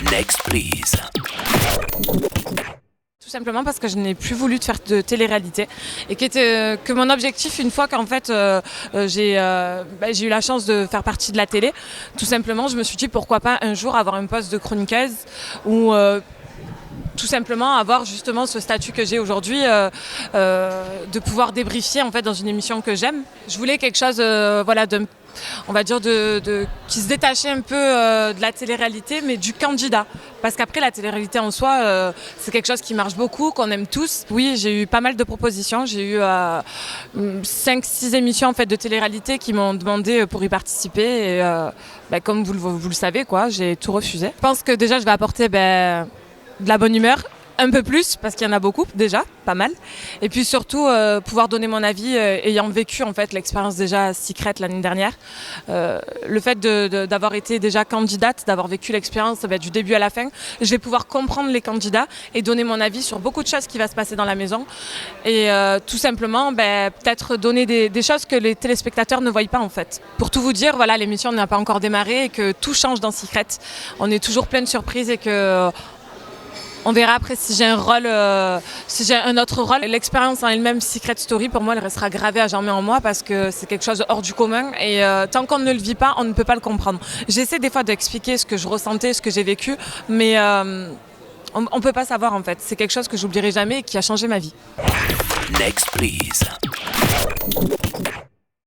Next, please. Tout simplement parce que je n'ai plus voulu faire de télé-réalité et que mon objectif, une fois qu'en fait j'ai eu la chance de faire partie de la télé, tout simplement je me suis dit pourquoi pas un jour avoir un poste de chroniqueuse ou tout simplement avoir justement ce statut que j'ai aujourd'hui, de pouvoir débriefer en fait dans une émission que j'aime. Je voulais quelque chose on va dire qui se détachait un peu de la télé-réalité, mais du candidat. Parce qu'après, la télé-réalité en soi, c'est quelque chose qui marche beaucoup, qu'on aime tous. Oui, j'ai eu pas mal de propositions. J'ai eu 5-6 émissions en fait, de télé-réalité qui m'ont demandé pour y participer. Et comme vous le savez, quoi, j'ai tout refusé. Je pense que déjà, je vais apporter de la bonne humeur. Un peu plus, parce qu'il y en a beaucoup déjà, pas mal. Et puis surtout, pouvoir donner mon avis, ayant vécu en fait, l'expérience déjà Secret l'année dernière. Le fait d'avoir été déjà candidate, d'avoir vécu l'expérience du début à la fin, je vais pouvoir comprendre les candidats et donner mon avis sur beaucoup de choses qui va se passer dans la maison. Et tout simplement, peut-être donner des choses que les téléspectateurs ne voient pas en fait. Pour tout vous dire, voilà, l'émission n'a pas encore démarré et que tout change dans Secret. On est toujours plein de surprises et que... On verra après si j'ai un rôle, si j'ai un autre rôle. L'expérience en elle-même, Secret Story, pour moi, elle restera gravée à jamais en moi parce que c'est quelque chose hors du commun et tant qu'on ne le vit pas, on ne peut pas le comprendre. J'essaie des fois d'expliquer ce que je ressentais, ce que j'ai vécu, mais on ne peut pas savoir en fait. C'est quelque chose que j'oublierai jamais et qui a changé ma vie. Next, please.